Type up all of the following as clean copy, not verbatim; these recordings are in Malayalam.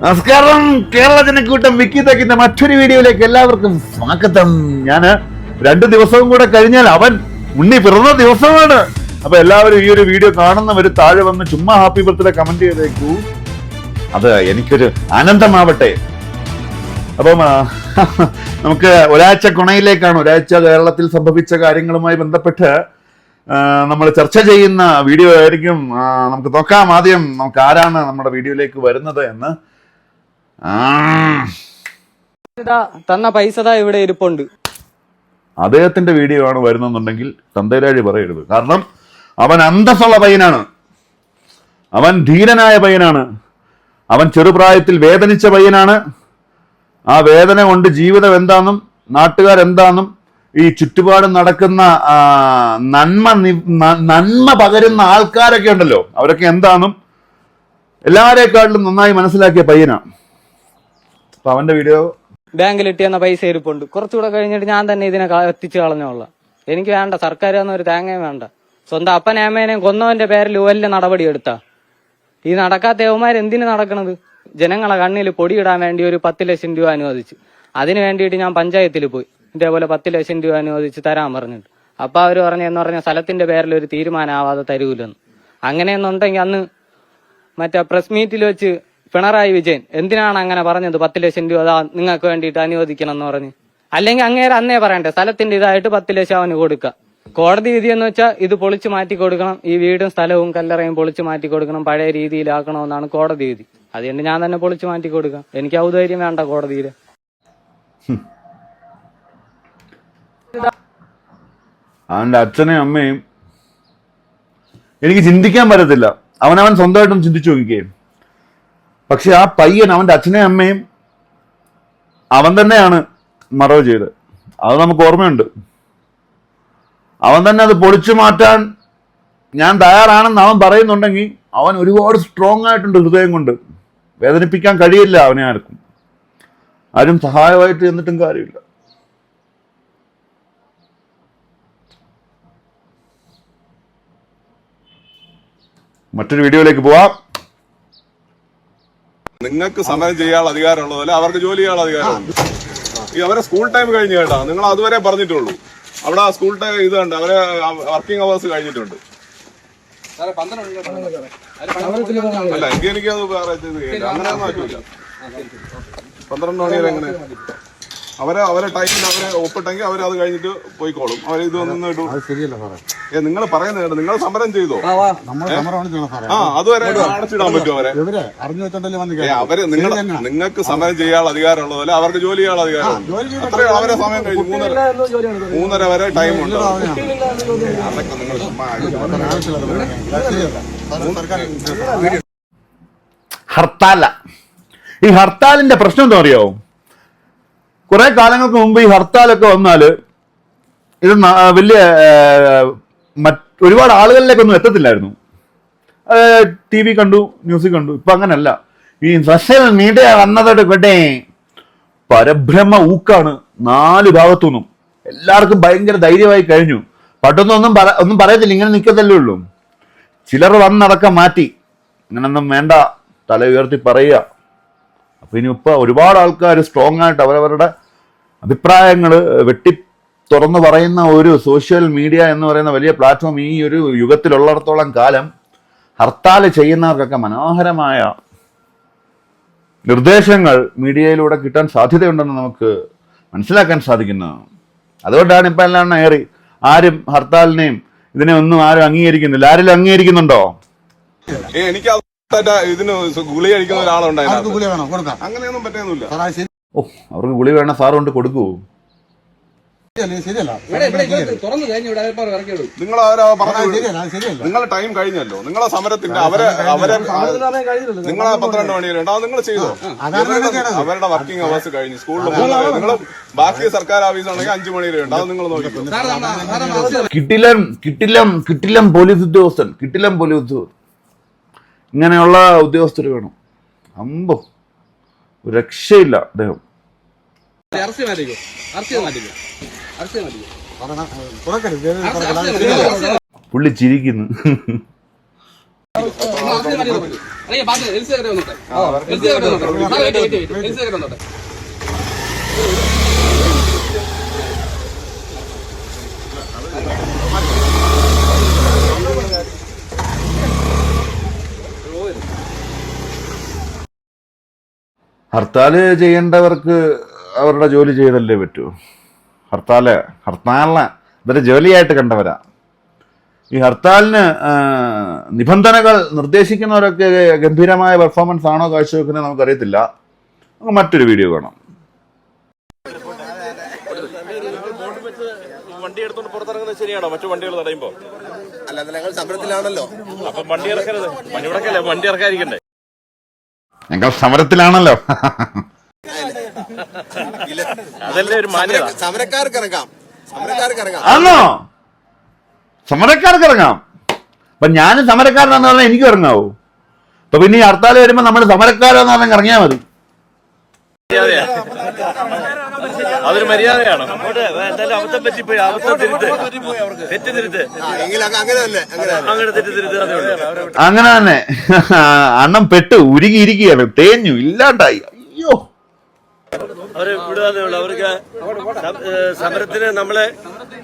നമസ്കാരം, കേരള ജനക്കൂട്ടം വിക്കി തക്കിന്റെ മറ്റൊരു വീഡിയോയിലേക്ക് എല്ലാവർക്കും സ്വാഗതം. ഞാന് 2 ദിവസവും കൂടെ കഴിഞ്ഞാൽ അവൻ ഉണ്ണി പിറന്ന ദിവസമാണ്. അപ്പൊ എല്ലാവരും ഈ ഒരു വീഡിയോ കാണുന്നവര് താഴെ വന്ന് ചുമ്മാ ഹാപ്പി ബർത്ത്ഡേ കമന്റ് ചെയ്തേക്കൂ. അത് എനിക്കൊരു ആനന്ദമാവട്ടെ. അപ്പം നമുക്ക് ഒരാഴ്ച കൊണയിലേക്കാണ്. ഒരാഴ്ച കേരളത്തിൽ സംഭവിച്ച കാര്യങ്ങളുമായി ബന്ധപ്പെട്ട് നമ്മൾ ചർച്ച ചെയ്യുന്ന വീഡിയോ ആയിരിക്കും. നമുക്ക് നോക്കാം. ആദ്യം നമുക്ക് ആരാണ് നമ്മുടെ വീഡിയോയിലേക്ക് വരുന്നത് എന്ന്. തന്ന പൈസ ഇവിടെ ഇരിപ്പുണ്ട്. അദ്ദേഹത്തിന്റെ വീഡിയോ ആണ് വരുന്നെന്നുണ്ടെങ്കിൽ തന്തേരാഴി പറയരുത്. കാരണം അവൻ അന്തസ്സുള്ള പയ്യനാണ്, അവൻ ധീരനായ പയ്യനാണ്, അവൻ ചെറുപ്രായത്തിൽ വേദനിച്ച പയ്യനാണ്. ആ വേദന കൊണ്ട് ജീവിതം എന്താണെന്നും നാട്ടുകാരെന്താണെന്നും ഈ ചുറ്റുപാടും നടക്കുന്ന നന്മ പകരുന്ന ആൾക്കാരൊക്കെ ഉണ്ടല്ലോ, അവരൊക്കെ എന്താണെന്നും എല്ലാവരെക്കാട്ടിലും നന്നായി മനസ്സിലാക്കിയ പയ്യനാണ്. അപ്പൊ അവന്റെ വീഡിയോ ബാങ്കിൽ ഇട്ടിയെന്ന പൈസ ഇരിപ്പുണ്ട്. കുറച്ചുകൂടെ കഴിഞ്ഞിട്ട് ഞാൻ തന്നെ ഇതിനെ എത്തിച്ചു കളഞ്ഞോളാം. എനിക്ക് വേണ്ട സർക്കാർ ഒരു തേങ്ങയും വേണ്ട. സ്വന്തം അപ്പനെ അമ്മേനെയും കൊന്നവന്റെ പേരിൽ വലിയ നടപടി എടുത്താ. ഈ നടക്കാത്ത യവന്മാർ എന്തിനു നടക്കണത്? ജനങ്ങളെ കണ്ണിൽ പൊടിയിടാൻ വേണ്ടി ഒരു 10 ലക്ഷം രൂപ അനുവദിച്ചു. അതിന് വേണ്ടിയിട്ട് ഞാൻ പഞ്ചായത്തിൽ പോയി ഇതേപോലെ 10 ലക്ഷം രൂപ അനുവദിച്ച് തരാൻ പറഞ്ഞിട്ട്. അപ്പൊ അവര് പറഞ്ഞ സ്ഥലത്തിന്റെ പേരിൽ ഒരു തീരുമാനമാവാതെ തരൂലെന്ന്. അങ്ങനെയെന്നുണ്ടെങ്കിൽ അന്ന് മറ്റേ പ്രസ് മീറ്റിൽ വെച്ച് പിണറായി വിജയൻ എന്തിനാണ് അങ്ങനെ പറഞ്ഞത്? 10 ലക്ഷം രൂപ നിങ്ങൾക്ക് വേണ്ടിയിട്ട് അനുവദിക്കണം എന്ന് പറഞ്ഞ്. അല്ലെങ്കിൽ അങ്ങേരെ അന്നേ പറയണ്ടേ സ്ഥലത്തിന്റെ ഇതായിട്ട് 10 ലക്ഷം അവന് കൊടുക്കുക. കോടതി വിധി എന്ന് വെച്ചാൽ ഇത് പൊളിച്ചു മാറ്റി കൊടുക്കണം, ഈ വീടും സ്ഥലവും കല്ലറയും പൊളിച്ചു മാറ്റി കൊടുക്കണം, പഴയ രീതിയിലാക്കണമെന്നാണ് കോടതി വിധി. അതുകൊണ്ട് ഞാൻ തന്നെ പൊളിച്ചു മാറ്റി കൊടുക്കാം. എനിക്ക് ഔദാര്യം വേണ്ട കോടതിയില്. അവന്റെ അച്ഛനെയും അമ്മയും എനിക്ക് ചിന്തിക്കാൻ പറ്റത്തില്ല. അവനവൻ സ്വന്തമായിട്ടും ചിന്തിച്ചു നോക്കിക്കേ. പക്ഷെ ആ പയ്യൻ അവന്റെ അച്ഛനെയും അമ്മയും അവൻ തന്നെയാണ് മറവ് ചെയ്തത്. അത് നമുക്ക് ഓർമ്മയുണ്ട്. അവൻ തന്നെ അത് പൊളിച്ചു മാറ്റാൻ ഞാൻ തയ്യാറാണെന്ന് അവൻ പറയുന്നുണ്ടെങ്കിൽ അവൻ ഒരുപാട് സ്ട്രോങ് ആയിട്ടുണ്ട്. ഹൃദയം കൊണ്ട് വേദനിപ്പിക്കാൻ കഴിയില്ല അവനെ ആർക്കും. ആരും സഹായമായിട്ട് ചെന്നിട്ടും കാര്യമില്ല. മറ്റൊരു വീഡിയോയിലേക്ക് പോവാം. നിങ്ങൾക്ക് സമരം ചെയ്യാനുള്ള അധികാരമുള്ളത് പോലെ അവർക്ക് ജോലി ചെയ്യാനുള്ള അധികാരമുണ്ട്. ഈ അവരെ സ്കൂൾ ടൈം കഴിഞ്ഞ് കേട്ടാ, നിങ്ങൾ അതുവരെ പറഞ്ഞിട്ടുള്ളൂ. അവിടെ സ്കൂൾ ടൈം ഇത് കണ്ട് അവരെ വർക്കിംഗ് അവേഴ്സ് കഴിഞ്ഞിട്ടുണ്ട്. അല്ല എനിക്കത് വേറെ അങ്ങനെയൊന്നും പറ്റൂല. 12 മണി വരെ എങ്ങനെ അവരെ ടൈമിൽ അവരെ ഒപ്പിട്ടെങ്കിൽ അവരത് കഴിഞ്ഞിട്ട് പോയിക്കോളും. അവർ ഇതൊന്നും നിങ്ങൾ പറയുന്നത് നിങ്ങൾ സമരം ചെയ്തോ? അതുവരെ അടച്ചിടാൻ പറ്റും അവരെ? അവര് നിങ്ങൾക്ക് സമരം ചെയ്യാനുള്ള അധികാരമുള്ളത് പോലെ അവർക്ക് ജോലി ചെയ്യാനുള്ള അധികാരമുണ്ട്. അത്രയും അവരെ സമയം കഴിഞ്ഞു. 3:30 വരെ ടൈം ഉണ്ട്. ഹർത്താല. ഈ ഹർത്താലിന്റെ പ്രശ്നം എന്താ അറിയോ? കുറെ കാലങ്ങൾക്ക് മുമ്പ് ഈ ഹർത്താലൊക്കെ വന്നാല് ഇത് വലിയ ഒരുപാട് ആളുകളിലേക്കൊന്നും എത്തത്തില്ലായിരുന്നു. TV കണ്ടു, ന്യൂസിൽ കണ്ടു. ഇപ്പൊ അങ്ങനല്ല. ഈ സോഷ്യൽ മീഡിയ വന്നതോട് കൂടെ പരബ്രഹ്മ ഊക്കാണ് 4 ഭാഗത്തുനിന്നും. എല്ലാവർക്കും ഭയങ്കര ധൈര്യമായി കഴിഞ്ഞു. ഒന്നും പറയത്തില്ല, ഇങ്ങനെ നിൽക്കത്തല്ലേ ഉള്ളൂ. ചിലർ വന്നടക്കം മാറ്റി. ഇങ്ങനൊന്നും വേണ്ട, തല ഉയർത്തി പറയുക. അപ്പൊ ഇനി ഇപ്പൊ ഒരുപാട് ആൾക്കാർ സ്ട്രോങ് ആയിട്ട് അവരവരുടെ അഭിപ്രായങ്ങൾ വെട്ടി തുറന്നു പറയുന്ന ഒരു സോഷ്യൽ മീഡിയ എന്ന് പറയുന്ന വലിയ പ്ലാറ്റ്ഫോം ഈ ഒരു യുഗത്തിലുള്ളിടത്തോളം കാലം ഹർത്താൽ ചെയ്യുന്നവർക്കൊക്കെ മനോഹരമായ നിർദ്ദേശങ്ങൾ മീഡിയയിലൂടെ കിട്ടാൻ സാധ്യതയുണ്ടെന്ന് നമുക്ക് മനസ്സിലാക്കാൻ സാധിക്കുന്നതാണ്. അതുകൊണ്ടാണ് ഇപ്പൊ എല്ലാം ആരും ഹർത്താലിനെയും ഇതിനെ ഒന്നും ആരും അംഗീകരിക്കുന്നില്ല. ആരെങ്കിലും അംഗീകരിക്കുന്നുണ്ടോ? എനിക്ക് ഇതിന് ഗുളിക കഴിക്കുന്ന ഒരാളുണ്ടായിരുന്നു. അങ്ങനെയൊന്നും പറ്റുന്നില്ല. അവർക്ക് ഗുളി വേണം, സാറ് കൊണ്ട് കൊടുക്കൂ. നിങ്ങളെ ടൈം കഴിഞ്ഞല്ലോ. നിങ്ങളെ സമരത്തിന്റെ അവരെ നിങ്ങളെ 12 മണി വരെ ഉണ്ടാവും. നിങ്ങൾ ചെയ്തോ? അവരുടെ വർക്കിംഗ് അവേഴ്സ് കഴിഞ്ഞു. സ്കൂളിൽ നിങ്ങൾ ബാക്കി സർക്കാർ ഓഫീസ് ആണെങ്കിൽ 5 മണി വരെ ഉണ്ടാവും. നിങ്ങൾ നോക്കിക്കോ. കിട്ടില്ലം പോലീസ് ഉദ്യോഗസ്ഥൻ, ഇങ്ങനെയുള്ള ഉദ്യോഗസ്ഥർ വേണം. അമ്പോ രക്ഷയില്ല അദ്ദേഹം. പുള്ളി ചിരിക്കുന്നു. ഹർത്താല് ചെയ്യേണ്ടവർക്ക് അവരുടെ ജോലി ചെയ്തല്ലേ പറ്റൂ. ഹർത്താലിനെ ഇതൊരു ജോലിയായിട്ട് കണ്ടവരാ. ഈ ഹർത്താലിന് നിബന്ധനകൾ നിർദ്ദേശിക്കുന്നവരൊക്കെ ഗംഭീരമായ പെർഫോമൻസ് ആണോ കാഴ്ചവെക്കുന്നത് നമുക്കറിയത്തില്ല. നമുക്ക് മറ്റൊരു വീഡിയോ കാണാം. വണ്ടി എടുത്തോണ്ട് പുറത്തിറങ്ങുന്നത് ശരിയാണോ? മറ്റു വണ്ടികൾ തടയുമ്പോ അല്ല, ഞങ്ങൾ സമരത്തിലാണല്ലോ. അപ്പൊ വണ്ടി ഇറക്കരുത്. വണ്ടി ഇറക്കല്ലേ, വണ്ടി ഇറക്കാതിരിക്കണ്ടേ? ഞങ്ങൾ സമരത്തിലാണല്ലോ. അതല്ലേ ഒരു മാന്യത. സമരക്കാർക്ക് ഇറങ്ങാം. ആണോ? സമരക്കാർക്ക് ഇറങ്ങാം. അപ്പൊ ഞാൻ സമരക്കാരനാന്ന് പറഞ്ഞാൽ എനിക്കും ഇറങ്ങാവൂ? അപ്പൊ പിന്നെ ഈ ഹർത്താൽ വരുമ്പോ നമ്മൾ സമരക്കാരാന്ന് പറഞ്ഞാൽ ഇറങ്ങിയാൽ മതി. അതൊരു മര്യാദയാണ്. അബദ്ധം പറ്റിപ്പോയി, അബദ്ധം തെറ്റ് തിരുത്ത്. അങ്ങനെ തന്നെ അണ്ണം പെട്ട് ഉരുകിയിരിക്കുകയാണ്, തേഞ്ഞു, ഇല്ലാണ്ടായി. അയ്യോ, അവര് വിടുവാന്നേ ഉള്ളു. അവർക്ക് സമരത്തിന് നമ്മളെ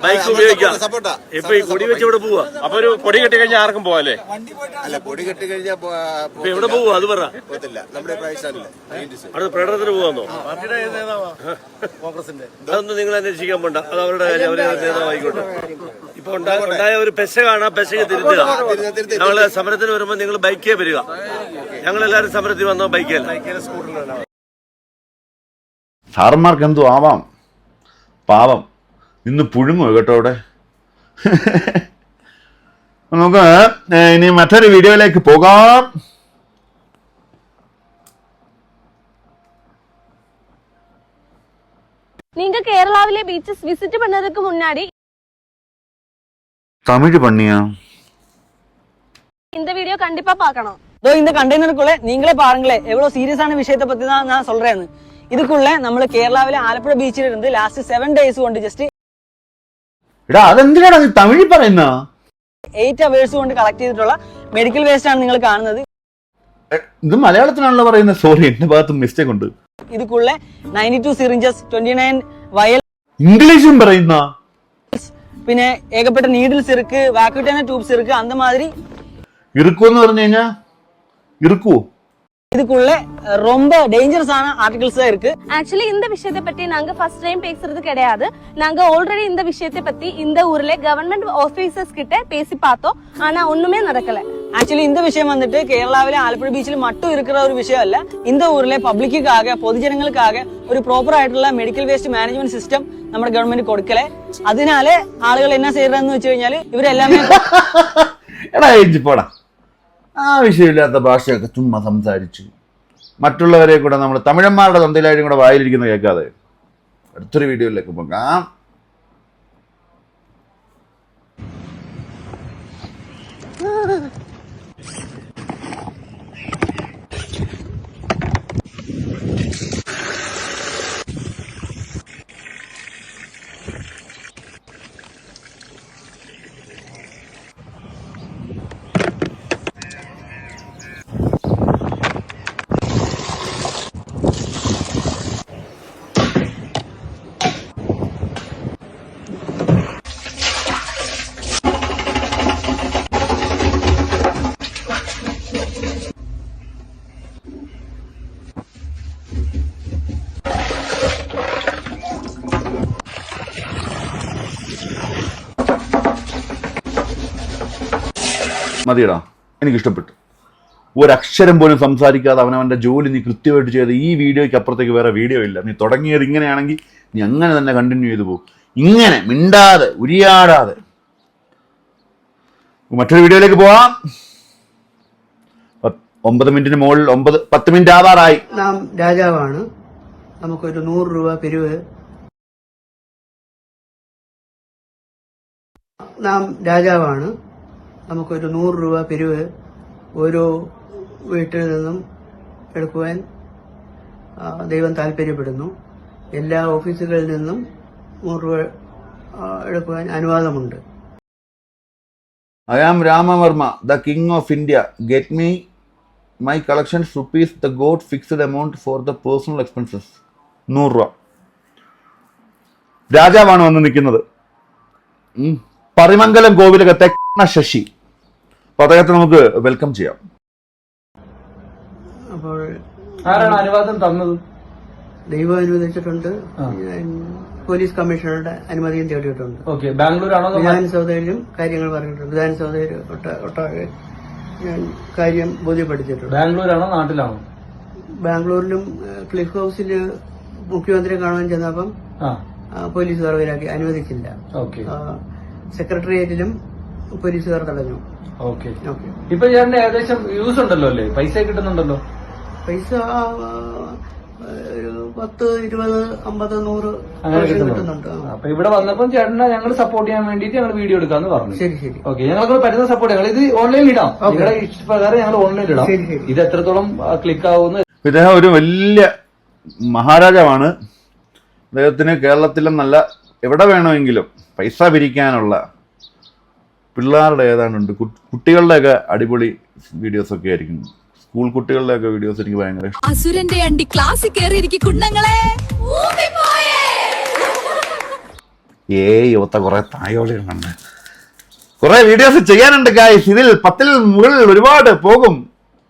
ബൈക്ക് ഉപയോഗിക്കാം. ഇപ്പൊ ഈ കൊടി വെച്ച് ഇവിടെ പോവാ. അപ്പൊ ഒരു കൊടി കെട്ടി കഴിഞ്ഞാൽ ആർക്കും പോവാല്ലേ? അല്ല, കൊടി കെട്ടി കഴിഞ്ഞാൽ എവിടെ പോവാ? അത് പറ. നമ്മുടെ അവിടെ പ്രകടനത്തിന് പോവാന്നോ? കോൺഗ്രസിന്റെ അതൊന്നും നിങ്ങൾ അന്വേഷിക്കാൻ പോണ്ട. അത് അവരുടെ കാര്യം, അവരെ നേതാവായിക്കോട്ടെ. ഇപ്പൊ ഉണ്ടായ ഒരു പെശകാണ്. ആ പെശക് തിരുത്തുക. ഞങ്ങള് സമരത്തിന് വരുമ്പോ നിങ്ങൾ ബൈക്കേ വരിക. ഞങ്ങളെല്ലാരും സമരത്തിന് വന്നോ ബൈക്കല്ല. സാറന്മാർക്ക് എന്തോ ആവാം, പാവം ഇന്ന് പുഴുങ്ങോ കേട്ടോ അവിടെ. നമുക്ക് ഇനി മറ്റൊരു വീഡിയോയിലേക്ക് പോകാം. நீங்க கேரளாவிலே பீச்சஸ் விசிட் பண்ணதுக்கு முன்னாடி தமிழ் பண்ணியா இந்த வீடியோ கண்டிப்பா பார்க்கணும். இந்த கண்டெய்னருக்குள்ள நீங்களே பாருங்களேன் எவ்வளவு சீரியஸான விஷயத்தை பத்தி தான் நான் சொல்றேன்னு. இதுக்குள்ள നമ്മൾ കേരളാവിലെ ആലപ്പുഴ ബീച്ചിൽ ഇருந்து ലാസ്റ്റ് 7 days കൊണ്ട് ജസ്റ്റ് അതെന്തിനാണ് തമിഴിൽ പറയുന്ന 8 hours കൊണ്ട് കളക്ട് ചെയ്തിട്ടുള്ള മെഡിക്കൽ വേസ്റ്റ് ആണ് നിങ്ങൾ കാണുന്നത്. ഇത് മലയാളത്തിലാണല്ലോ പറയുന്നത്. സോറി, എന്റെ ഭാഗത്ത് മിസ്റ്റേക്ക് ഉണ്ട്. இதுக்குள்ள 92 syringes, 29 വയൽ ഇംഗ്ലീഷും പറയുന്ന, പിന്നെ ഏകപ്പെട്ട നീഡിൽസ് ഇருக்கு, വാക്യൂട്ടേന ട്യൂബ്സ് ഇருக்கு. அந்த மாதிரி ഇറുക്കുവെന്ന് പറഞ്ഞു കഴിഞ്ഞാ ഇറുക്കുവോ? இதுக்குள்ள ரொம்ப டேஞ்சரஸான ஆர்டிகல்ஸ் தான் இருக்கு. ஆக்சுவலி இந்த விஷயத்தை பத்தி நாங்க ஃபர்ஸ்ட் டைம் பேசுறது கிடையாது. நாங்க ஆல்ரெடி இந்த விஷயத்தை பத்தி இந்த ஊர்ல கவர்மெண்ட் ஆபீசர்ஸ் கிட்ட பேசி பார்த்தோம். ஆனா ஒண்ணுமே நடக்கல. ஆக்சுவலி இந்த விஷயம் வந்துட்டு കേരളാവിലെ ആലപ്പുഴ ബീച്ചിൽ மட்டும் இருக்கிற ഒരു വിഷയമല്ല. இந்த ஊர்ல പബ്ലിക്കാകെ പൊതുജനങ്ങൾക്കാകെ ഒരു പ്രോപ്പർ ആയിട്ടുള്ള മെഡിക്കൽ വേസ്റ്റ് മാനേജ്മെന്റ് സിസ്റ്റം നമ്മുടെ ഗവൺമെന്റ് കൊടുക്കലേ. അതിനാല് ആളുകൾ എന്നാ ചെയ്യറെന്ന് വെച്ച് കഴിഞ്ഞാൽ ഇവരെല്ലാമേ എടാ പോടാ, ആവശ്യമില്ലാത്ത ഭാഷയൊക്കെ ചുമ്മാ സംസാരിച്ചു മറ്റുള്ളവരെ കൂടെ നമ്മൾ തമിഴന്മാരുടെ തന്തയിലായിട്ടും കൂടെ വായിലിരിക്കുന്നത് കേൾക്കാതെ അടുത്തൊരു വീഡിയോയിലേക്ക് പോകാം. മതിയടാ, എനിക്കിഷ്ടപ്പെട്ടു. ഒരക്ഷരം പോലും സംസാരിക്കാതെ അവനവൻ്റെ ജോലി നീ കൃത്യമായിട്ട് ചെയ്ത് ഈ വീഡിയോയ്ക്ക് അപ്പുറത്തേക്ക് വേറെ വീഡിയോ ഇല്ല. നീ തുടങ്ങിയത് ഇങ്ങനെയാണെങ്കിൽ നീ അങ്ങനെ തന്നെ കണ്ടിന്യൂ ചെയ്തു പോകും, ഇങ്ങനെ മിണ്ടാതെ ഉരിയാടാതെ. മറ്റൊരു വീഡിയോയിലേക്ക് പോവാം. 9 മിനിറ്റിന് മുകളിൽ 10 മിനിറ്റ് ആവാറായി. നാം രാജാവാണ്, നമുക്കൊരു 100 രൂപ പിരിവ്. നാം രാജാവാണ്, നമുക്കൊരു 100 രൂപ പിരിവ് ഓരോ വീട്ടിൽ നിന്നും എടുക്കുവാൻ ദൈവം താല്പര്യപ്പെടുന്നു. എല്ലാ ഓഫീസുകളിൽ നിന്നും 100 രൂപ എടുക്കുവാൻ അനുവാദമുണ്ട്. I am Ramavarma, the king of India. Get me my collections rupees the got fixed amount for the personal expenses. 100 രൂപ. രാജാവാണ് വന്ന് നിൽക്കുന്നത്. പരിമംഗലം കോവിലകത്തെ ശശി. അപ്പൊ അദ്ദേഹത്തെ നമുക്ക് വെൽക്കം ചെയ്യാം. അപ്പോൾ ആരാണ് അനുവാദം തന്നത്? ദൈവം അനുവദിച്ചിട്ടുണ്ട്. ഞാൻ പോലീസ് കമ്മീഷണറുടെ അനുമതിയും തേടിയിട്ടുണ്ട്. ഓക്കെ, ബാംഗ്ലൂരാണോ? വിധാനസൗധയിലും കാര്യങ്ങൾ പറഞ്ഞിട്ടുണ്ട്. വിധാനസൗധയിൽ ഒട്ടാകെ ഞാൻ കാര്യം ബോധ്യപ്പെടുത്തിയിട്ടുണ്ട്. ബാംഗ്ലൂരാണോ നാട്ടിലാണോ? ബാംഗ്ലൂരിലും ക്ലിഫ് ഹൗസിൽ മുഖ്യമന്ത്രിയെ കാണാൻ ചെന്നപ്പം പോലീസുകാർ ഇവരാക്കി അനുവദിച്ചില്ല. സെക്രട്ടേറിയറ്റിലും പോലീസുകാർ തടഞ്ഞു. ഓക്കെ. ഇപ്പൊ ചേട്ടന് ഏകദേശം യൂസ് ഉണ്ടല്ലോ അല്ലേ? പൈസ കിട്ടുന്നുണ്ടല്ലോ? പൈസ ഒരു 10, 20, 50, 100 കിട്ടുന്നുണ്ട്. അപ്പൊ ഇവിടെ വന്നപ്പോൾ ചേട്ടനെ ഞങ്ങൾ സപ്പോർട്ട് ചെയ്യാൻ വേണ്ടിട്ട് ഞങ്ങൾ വീഡിയോ എടുക്കാന്ന് പറഞ്ഞു. ശരി ശരി. ഓക്കെ, ഞങ്ങൾക്ക് പറ്റുന്ന സപ്പോർട്ട് ഞങ്ങൾ ഇത് ഓൺലൈനിൽ ഇടാം. നിങ്ങളുടെ ഇഷ്ടപ്രകാരം ഞങ്ങൾ ഓൺലൈനിൽ ഇടാം. ഇത് എത്രത്തോളം ക്ലിക്ക് ആവുന്ന. ഇദ്ദേഹം ഒരു വലിയ മഹാരാജാവാണ്. അദ്ദേഹത്തിന് കേരളത്തിലെ നല്ല എവിടെ വേണമെങ്കിലും പൈസ പിരിക്കാനുള്ള പിള്ളേരുടെ ഏതാണ്ടുണ്ട്, കുട്ടികളുടെയൊക്കെ അടിപൊളി വീഡിയോസൊക്കെ ആയിരിക്കും. സ്കൂൾ കുട്ടികളുടെയൊക്കെ വീഡിയോസ് എനിക്ക് ഭയങ്കര ഇഷ്ടം. അസുരന്റെ അണ്ടി ക്ലാസ്സിൽ കയറിയിരിക്കും കുണ്ണങ്ങളെ. യുവത്ത കുറെ തായോളികളുണ്ട്, കുറെ വീഡിയോസ് ചെയ്യാനുണ്ട് ഗായ്സ്. ഇതിൽ 10ൽ മുകളിൽ ഒരുപാട് പോകും.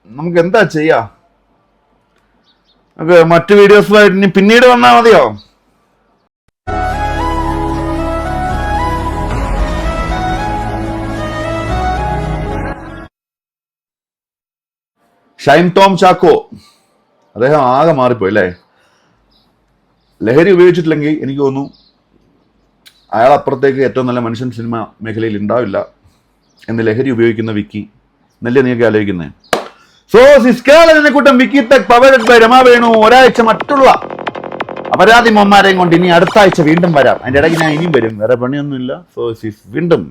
നമുക്ക് എന്താ ചെയ്യാ? നമുക്ക് മറ്റു വീഡിയോസുമായിട്ട് ഇനി പിന്നീട് വന്നാൽ മതിയോ? ഷൈൻ ടോം ചാക്കോ, അദ്ദേഹം ആകെ മാറിപ്പോയി അല്ലേ? ലഹരി ഉപയോഗിച്ചിട്ടില്ലെങ്കിൽ എനിക്ക് തോന്നുന്നു അയാളപ്പുറത്തേക്ക് ഏറ്റവും നല്ല മനുഷ്യൻ സിനിമ മേഖലയിൽ ഉണ്ടാവില്ല എന്ന് ലഹരി ഉപയോഗിക്കുന്ന വിക്കി. നല്ല നീയൊക്കെ ആലോചിക്കുന്നത്. സോ സിസ്കാലനെ കൂട്ടം വിക്കി തക് പവേർഡ് ബൈ രമാ വേണു. ഒരാഴ്ച മറ്റുള്ള അപരാധി മോന്മാരെയും കൊണ്ട് ഇനി അടുത്ത ആഴ്ച വീണ്ടും വരാം. അതിന്റെ ഇടയ്ക്ക് ഞാൻ ഇനിയും വരും, വേറെ പണിയൊന്നുമില്ല. സോ വീണ്ടും